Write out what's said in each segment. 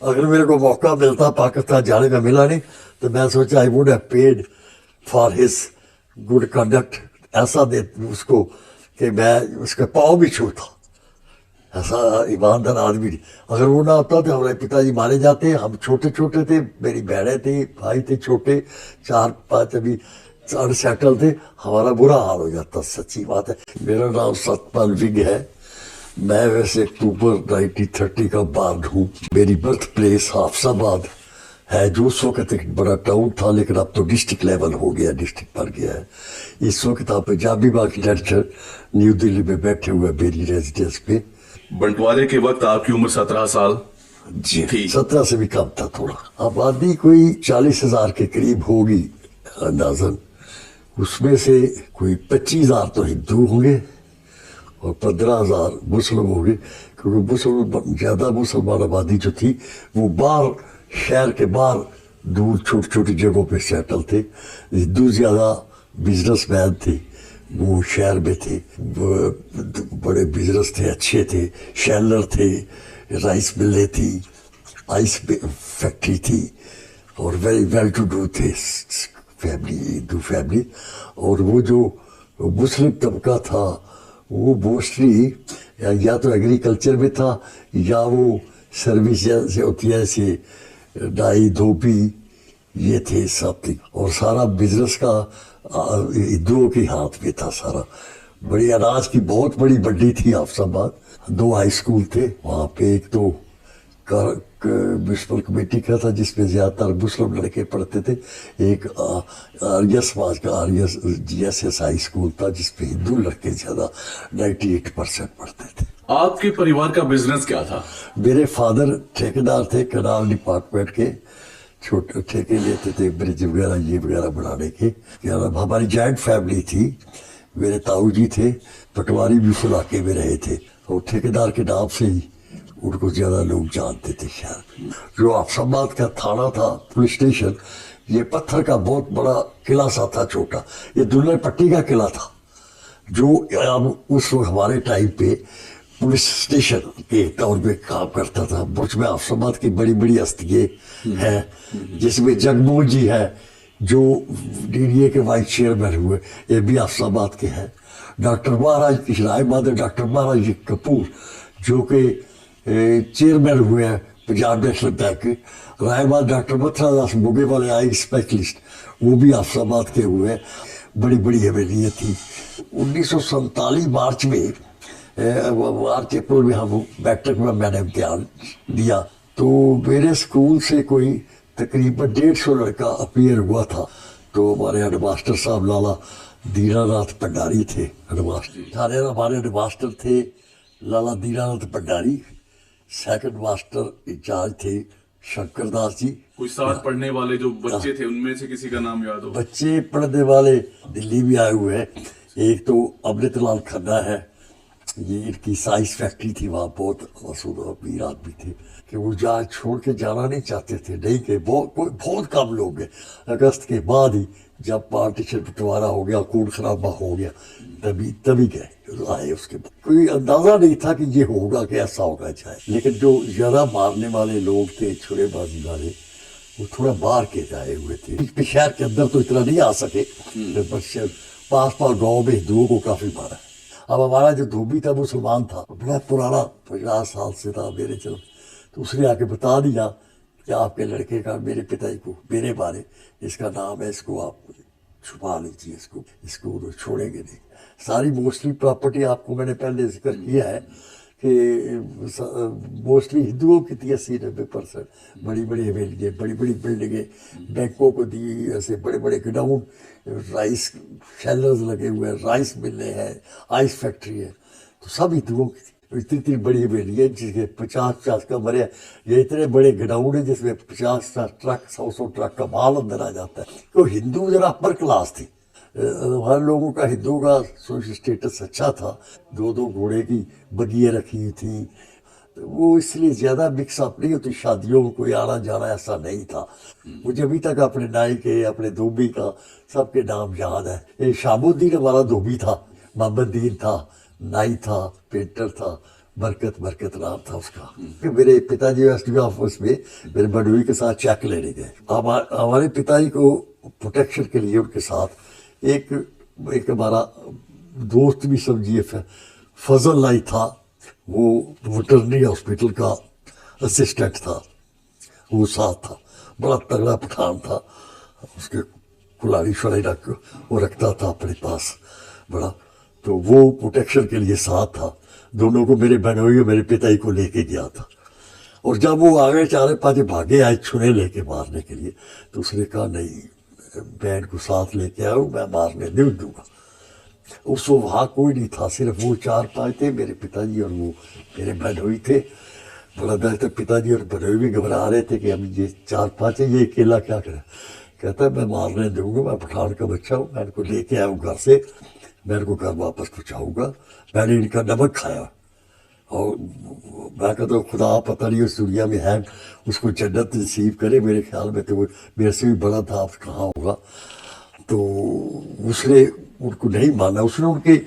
अगर मेरे को मौका मिलता पाकिस्तान जाने का, मिला नहीं, तो मैं सोचा I would have paid for his good conduct, ऐसा दे उसको कि मैं उसके पाँव भी छूता, ऐसा ईमानदार आदमी नहीं। अगर वो ना होता तो हमारे पिताजी मारे जाते, हम छोटे छोटे थे, मेरी बहनें थी, भाई थे छोटे, 4-5 अभी अनसेटल थे, हमारा बुरा हाल हो जाता, सच्ची बात है। मेरा नाम सतपाल विग है, मैं वैसे अक्टूबर 1930 का बार्न हूँ। मेरी बर्थ प्लेस हाफसाबाद है, जो उस वक्त एक बड़ा टाउन था, लेकिन अब तो डिस्ट्रिक्ट लेवल हो गया, डिस्ट्रिक्ट बन गया है। इस वक्त आप पंजाबी बाग लेक्चर न्यू दिल्ली में बैठे हुए मेरी रेजिडेंस पे। बंटवारे के वक्त आपकी उम्र 17 साल जी थी। 17 से भी कम था थोड़ा। आबादी कोई 40,000 के करीब होगी अंदाजन, उसमें से कोई 25,000 तो हिंदू होंगे और 15,000 मुस्लिम होंगे, क्योंकि ज़्यादा मुसलमान आबादी जो थी वो बाहर, शहर के बाहर दूर छोटी छोटी जगहों पे सेटल थे। हिंदू ज़्यादा बिजनेसमैन थे, वो शहर में थे, वो बड़े बिजनेस थे, अच्छे थे, शेलर थे, राइस मिलें थी, आइस फैक्ट्री थी, और वेरी वेल टू डू थे फैमिली, हिंदू फैमिली। और वो जो मुस्लिम तबका था वो मोस्टली या तो एग्रीकल्चर में था, या वो सर्विस से होती है, ऐसे डाई धोबी ये थे सब थी, और सारा बिजनेस का हिंदुओं के हाथ में था सारा। बड़ी अनाज की बहुत बड़ी मंडी थी हाफसाबाद, 2 हाई स्कूल थे वहाँ पे, एक तो म्यूनसिपल कमेटी का था जिसमें ज़्यादातर मुस्लिम लड़के पढ़ते थे, एक आर्य समाज का GSS हाई स्कूल था जिसमें हिंदू लड़के ज़्यादा 98% पढ़ते थे। आपके परिवार का बिजनेस क्या था? मेरे फादर ठेकेदार थे, कनाल डिपार्टमेंट के, छोटे ठेके लेते थे ब्रिज वगैरह ये वगैरह बनाने के। क्या नाम, हमारी जॉइंट फैमिली थी, मेरे ताऊ जी थे, पटवारी भी उस इलाके में रहे थे, और ठेकेदार के नाम से ही उनको ज़्यादा लोग जानते थे शहर। जो हाफसाबाद का थाना था, पुलिस स्टेशन, ये पत्थर का बहुत बड़ा किला सा था छोटा, ये दुल्हन पट्टी का किला था, जो अब उस वक्त हमारे टाइम पे पुलिस स्टेशन के तौर पे काम करता था। उसमें हाफसाबाद की बड़ी बड़ी हस्तियाँ हैं, जिसमें जगमोहन जी है जो DDA के वाइस चेयरमैन हुए, ये भी हाफसाबाद के हैं। डॉक्टर महाराज राय बहादुर डॉक्टर महाराज जी कपूर जो कि चेयरमैन हुए हैं पंजाब नेशनल बैंक के। राय बहादुर डॉक्टर मथुरा दास मोगे वाले आई स्पेशलिस्ट, वो भी हाफसाबाद के हुए। बड़ी बड़ी हवेलियाँ थी। 1947 मार्च में मार्च अप्रैल में हम बैठक में मैंने इम्तिहान दिया, तो मेरे स्कूल से कोई तकरीबन 150 लड़का अपीयर हुआ था। तो हमारे हेडमास्टर साहब लाला दीनानाथ भंडारी थे, हेडमास्टर सारे हमारे हेडमास्टर थे Lala Dinanath Bhandari. Second master in charge थे शंकर दास जी। कोई साथ पढ़ने वाले जो बच्चे थे उनमें से किसी का नाम याद हो? बच्चे पढ़ने वाले दिल्ली भी आए हुए हैं। एक तो अमृतलाल खन्ना है, ये इनकी साइंस फैक्ट्री थी, वहाँ बहुत मशहूर अमीर आदमी थे कि वो जहाँ छोड़ के जाना नहीं चाहते थे, नहीं गए। बहुत कम लोग गए। अगस्त के बाद ही जब पार्टीशन बंटवारा हो गया, खून खराबा हो गया, तभी गए आए। उसके बाद कोई अंदाजा नहीं था कि ये होगा कि ऐसा होगा चाहे, लेकिन जो ज़्यादा मारने वाले लोग थे, छुरेबाजी वाले, वो थोड़ा बाहर के जाए हुए थे। शहर के अंदर तो इतना नहीं आ सके, बस पास गाँव में हिंदुओं को काफ़ी मारा। अब हमारा जो धोबी था मुसलमान था, बड़ा पुराना 50 साल से था मेरे जन्म, तो उसने आके बता दिया कि आपके लड़के का, मेरे पिताजी को, मेरे बारे, इसका नाम है, इसको आप छुपा लीजिए, इसको छोड़ेंगे नहीं। सारी मोस्टली प्रॉपर्टी आपको मैंने पहले जिक्र किया है कि मोस्टली हिंदुओं की थी 80-90%। बड़ी बड़ी हवेलियाँ, बड़ी बड़ी बिल्डिंगें बैंकों को दी, ऐसे बड़े बड़े गोडाउन, राइस शेलर्स लगे हुए हैं, राइस मिलें हैं, आइस फैक्ट्री है, तो सब हिंदुओं की थी। इतनी बड़ी हवेली है जिसके 50-50 कमरे हैं, ये इतने बड़े गोडाउन है जिसमें 50 ट्रक 100 ट्रक का माल अंदर आ जाता है। तो हिंदू जरा अपर क्लास थी, हर लोगों का हिंदू का सोशल स्टेटस अच्छा था। 2-2 घोड़े की बगिए रखी थी, तो वो इसलिए ज़्यादा मिक्सअप नहीं होती, शादियों में कोई आना जाना ऐसा नहीं था। मुझे अभी तक अपने नाई के, अपने धोबी का, सबके नाम याद है। ये शामुद्दीन हमारा धोबी था, मोहम्मद दीन था, नाई था, पेंटर था, बरकत बरकत नाम था उसका। कि मेरे पिताजी एसडीओ ऑफिस में मेरे बड़ोई के साथ चेक लेने गए। हमारे पिताजी को प्रोटेक्शन के लिए उनके साथ एक हमारा दोस्त भी समझिए फजल लाई था, वो वेटरनरी हॉस्पिटल का असिस्टेंट था, वो साथ था, बड़ा तगड़ा पठान था, उसके कुल्हाड़ी शुल्हाड़ी वो रखता था अपने पास बड़ा, तो वो प्रोटेक्शन के लिए साथ था। दोनों को मेरे बहनोई और मेरे पिताजी को लेके गया था। और जब वो आगे चारे पाँचे भागे आए छुरे लेके मारने के लिए, तो उसने कहा नहीं, बहन को साथ लेके आओ, मैं मारने नहीं दूंगा। उस वहाँ कोई नहीं था, सिर्फ वो 4-5 थे, मेरे पिताजी और वो मेरे बहनोई थे। बड़ा बेहतर पिताजी और बहनोई भी घबरा रहे थे कि अब ये 4-5 है, ये अकेला क्या करे। कहता है मैं मारने दूंगा, मैं पठान का बच्चा हूँ, मैं इनको लेके आया हूँ घर से, मैं इनको घर वापस पहुँचाऊँगा, मैंने इनका नमक खाया। और मैं कहता हूँ खुदा पता नहीं उस दुनिया में है, उसको जन्नत नसीब करे, मेरे ख्याल में तो वो मेरे से भी बड़ा था, आप कहाँ होगा। तो उसने उनको नहीं माना, उसने उनके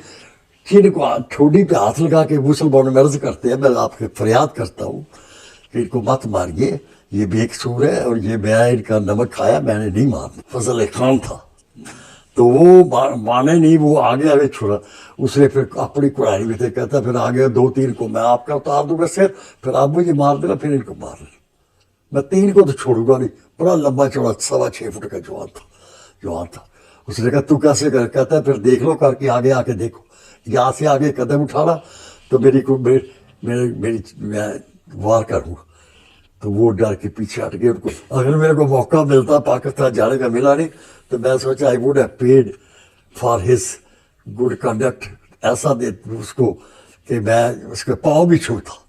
चिन्ह को ठोडी पे हाथ लगा के मुसलमान मर्ज करते हैं, मैं आपके फरियाद करता हूँ कि इनको मत मारिए, ये बेकसूर है और ये मैं इनका नमक खाया, मैंने नहीं मारा। फजल खान था, तो वो माने नहीं, वो आगे आगे छोड़ा। उसने फिर अपनी कुड़ाई में थे, कहता फिर आगे 2-3 को मैं आपका उतार दूंगा सिर, फिर आप मुझे मार देना, फिर इनको मार देना, मैं 3 को तो छोड़ूंगा नहीं। बड़ा लंबा चौड़ा 6.25 फुट का जवान था। उसने कहा तू कैसे कर, कहता है फिर देख लो करके आगे आके देखो, यहाँ से आगे कदम उठाना तो मैं वार करूँगा। तो वो डर के पीछे हट गए। उनको अगर मेरे को मौका मिलता पाकिस्तान जाने का, मिला नहीं, तो मैं सोचा I would have paid for his good conduct, ऐसा दे उसको कि मैं उसके पाँव भी छूता।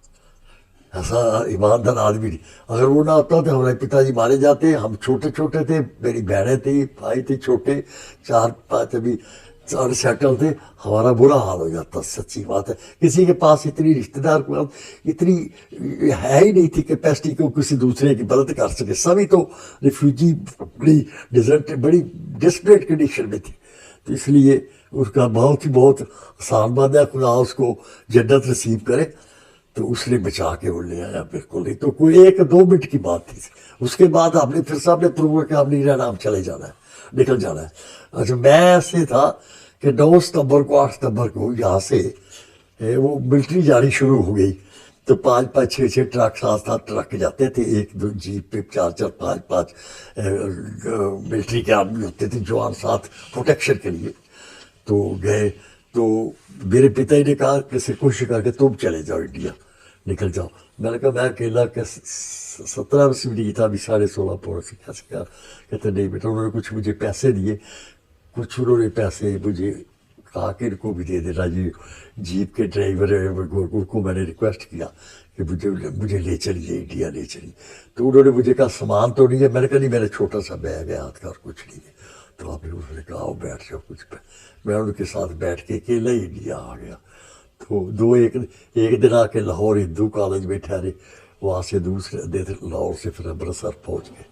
ऐसा ईमानदार आदमी नहीं। अगर वो ना होता तो हमारे पिताजी मारे जाते। हम छोटे छोटे थे, मेरी बहनें थी, भाई थे छोटे, 4-5 अभी सेटल थे, हमारा बुरा हाल हो जाता। सच्ची बात है, किसी के पास इतनी रिश्तेदार को इतनी है ही नहीं थी कैपेसिटी को किसी दूसरे की मदद कर सके। सभी तो रिफ्यूजी बड़ी डिजर्ट बड़ी डिस्परेट कंडीशन में थी। तो इसलिए उसका बहुत आसान बात है, खुदा उसको जन्नत नसीब करे। तो उसने बचा के वो ले आया, बिल्कुल नहीं तो कोई 1-2 मिनट की बात थी। उसके बाद आपने फिर सामने प्रूव कि आपने रहना, हम चले जाना है, निकल जाना है। अच्छा, मैं ऐसे था कि 9 सितंबर को 8 सितंबर को यहाँ से वो मिलिट्री जानी शुरू हो गई। तो 5-5, 6-6 ट्रक, 7-7 ट्रक जाते थे, 1-2 जीप पे 4-4, 5-5 मिलिट्री के आदमी होते थे, जवान साथ प्रोटेक्शन के लिए। तो गए, तो मेरे पिताजी ने कहा किसी कोशिश करके तुम चले जाओ इंडिया, निकल जाओ। मैंने कहा मैं अकेला 17 वर्ष भी नहीं था, अभी 16.5 पौड़ से कैसे क्या। कहते नहीं बेटा, उन्होंने कुछ मुझे पैसे दिए, कुछ उन्होंने पैसे मुझे कहा कि इनको भी दे देना जी। जीप के ड्राइवर उनको मैंने रिक्वेस्ट किया कि मुझे ले चलिए इंडिया, ले चलिए। तो उन्होंने मुझे कहा सामान तो नहीं है, मैंने कहा नहीं, मेरा छोटा सा बैग है हाथ का और कुछ नहीं है। तो आपने उसने कहा आओ बैठ जाओ कुछ पे। मैं उनके साथ बैठ के अकेला ही इंडिया आ गया। तो एक दिन आके लाहौर हिंदू कॉलेज में ठहरे, वहाँ से दूसरे दिन लाहौर से फिर अमृतसर पहुँच गए।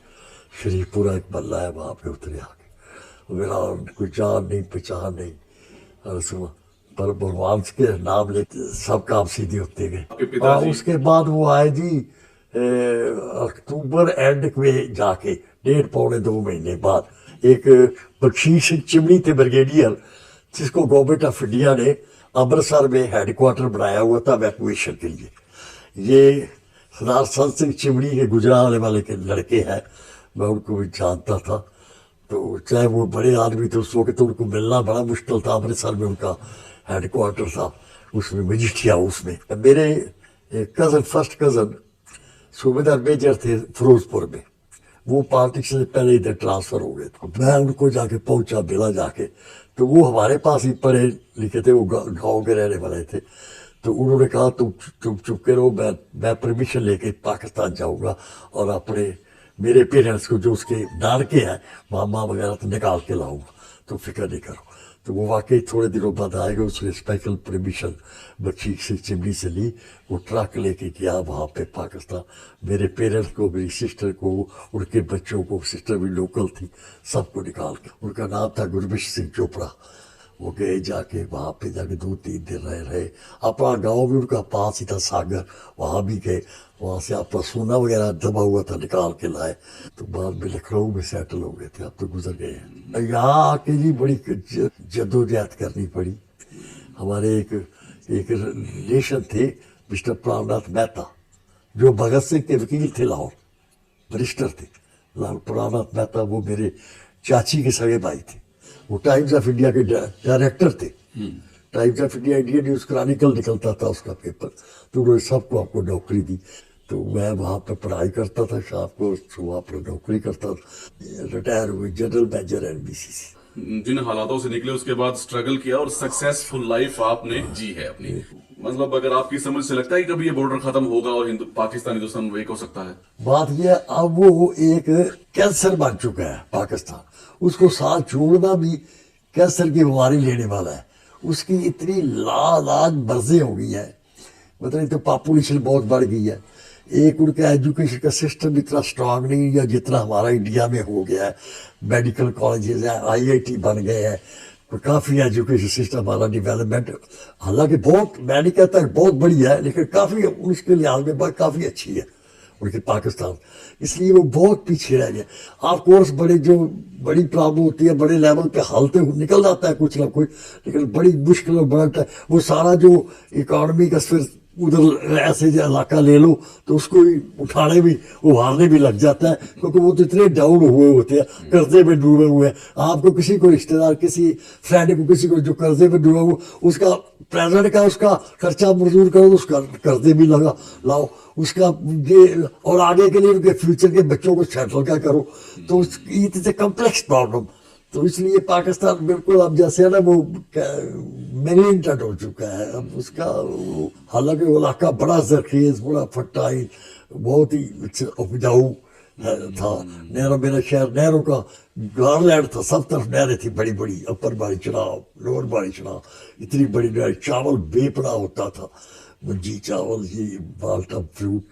शरीफपुरा एक बल्ला है, वहाँ पे उतरे आके। मेरा कोई जान नहीं पहचान नहीं, पर भगवान के नाम लेते सब काम सीधे होते गए। उसके बाद वो आए जी अक्टूबर एंड में जाके 1.5-2 महीने बाद एक बख्शीश चिमनी थे ब्रिगेडियर, जिसको गवर्नमेंट ऑफ इंडिया ने अमृतसर में हेडक्वार्टर बनाया हुआ था वैक्यूएशन के लिए। ये सरदार संत सिंह चिमनी के गुजरात वाले के लड़के हैं, मैं उनको भी जानता था। तो चाहे वो बड़े आदमी थे उस वक्त, तो उनको मिलना बड़ा मुश्किल था। अमृतसर में उनका हेडक्वार्टर था, उसमें मजिस्ट्री हाउस में। मेरे कज़न, फर्स्ट कज़न सूबेदार मेजर थे फिरोजपुर में, वो पॉलिटिक्स से पहले इधर ट्रांसफ़र हो गए थे। मैं उनको जाके पहुंचा, मिला जाके। तो वो हमारे पास ही पढ़े लिखे थे, वो गाँव के रहने वाले थे। तो उन्होंने कहा तुम चुप के रहो, मैं परमिशन लेके पाकिस्तान जाऊँगा और अपने मेरे पेरेंट्स को जो उसके नानके हैं मामा वगैरह तो निकाल के लाऊंगा, तो फिक्र नहीं करो। तो वो वाकई थोड़े दिनों बाद आएगा, उसने स्पेशल परमिशन बख्शीश से चिमनी से ली, वो ट्रक लेके गया वहाँ पे पाकिस्तान। मेरे पेरेंट्स को, मेरी सिस्टर को, उनके बच्चों को, सिस्टर भी लोकल थी, सबको निकाल के। उनका नाम था गुरबख्श सिंह चोपड़ा, وہ گئے جا کے وہاں پہ جا کے 2-3 دن رہے. اپنا گاؤں بھی ان کا پاس ہی تھا ساگر, وہاں بھی گئے. وہاں سے اپنا سونا وغیرہ دبا ہوا تھا نکال کے لائے. تو بعد میں لکھنؤ میں سیٹل ہو گئے تھے, اب تو گزر گئے ہیں. یہاں آ کے جی بڑی جدوجہد کرنی پڑی. ہمارے ایک ریلیشن تھے مسٹر پرام ناتھ مہتا, جو بھگت سنگھ کے وکیل تھے, لاہور برسٹر تھے. لال پرام ناتھ مہتا وہ میرے چاچی کے سگے بھائی تھے. وہ ٹائمز آف انڈیا کے ڈائریکٹر تھے. Times of India India news Chronicle نکلتا تھا اس کا پیپر. تو انہوں نے سب کو آپ کو نوکری دی. تو میں وہاں پہ پڑھائی کرتا تھا, شام کو صبح پر نوکری کرتا تھا. ریٹائر ہوئے جنرل مینیجر NBC سے. جن حالاتوں سے نکلے اس کے بعد اسٹرگل کیا اور سکسیسفل لائف آپ نے جی ہے اپنی. مطلب اگر آپ کی سمجھ سے لگتا ہے کہ کبھی یہ بارڈر ختم ہوگا اور پاکستان ہندوستان ایک ہو سکتا ہے. بات یہ اب وہ ایک کینسر بن چکا ہے پاکستان. اس کو ساتھ چھوڑنا بھی کینسر کی بیماری لینے والا ہے. اس کی اتنی لاعلاج مرضیں ہو گئی ہیں, مطلب تو پاپولیشن بہت بڑھ گئی ہے. ایک ان کا ایجوکیشن کا سسٹم اتنا اسٹرانگ نہیں یا جتنا ہمارا انڈیا میں ہو گیا ہے. میڈیکل کالجز ہیں, IIT بن گئے ہیں, کافی ایجوکیشن سسٹم ہمارا ڈیولپمنٹ, حالانکہ بہت میں نہیں کہتا کہ بہت بڑی ہے, لیکن کافی اس کے لحاظ میں کافی اچھی ہے ان کے پاکستان. اس لیے وہ بہت پیچھے رہ گئے. آف کورس بڑی پرابلم ہوتی ہے, بڑے لیول پہ حل تو نکل جاتا ہے کچھ نہ کچھ, لیکن بڑی مشکل اور بڑا وہ سارا جو اکانومی کا پھر ادھر ایسے علاقہ لے لو تو اس کو اٹھانے بھی ابھارنے بھی لگ جاتا ہے, کیونکہ وہ تو اتنے ڈاؤن ہوئے ہوتے ہیں, قرضے میں ڈوبے ہوئے ہیں. آپ کو کسی کو رشتے دار, کسی فرینڈ کو, کسی کو جو قرضے میں ڈوبا ہوا, اس کا پریزنٹ کا اس کا خرچہ منظور کرو, اس کا قرضے بھی لاؤ, اس کا یہ اور آگے کے لیے ان کے فیوچر کے بچوں کو سیٹل کیا کرو. تو اٹس اے کمپلیکس پرابلم. تو اس لیے پاکستان بالکل اب جیسے ہے نا وہ میلینٹڈ ہو چکا ہے اب اس کا. حالانکہ وہ علاقہ بڑا زرخیز, بڑا فرٹائل, بہت ہی اپجاؤ تھا. نہروں, میرا شہر نہروں کا گارلینڈ تھا, سب طرف نہریں تھی بڑی بڑی, اپر باری چڑھاؤ, لوور باری چڑھاؤ, اتنی بڑی نہر. چاول بے پناہ ہوتا تھا, منجی چاول, یہ بالٹا فروٹ.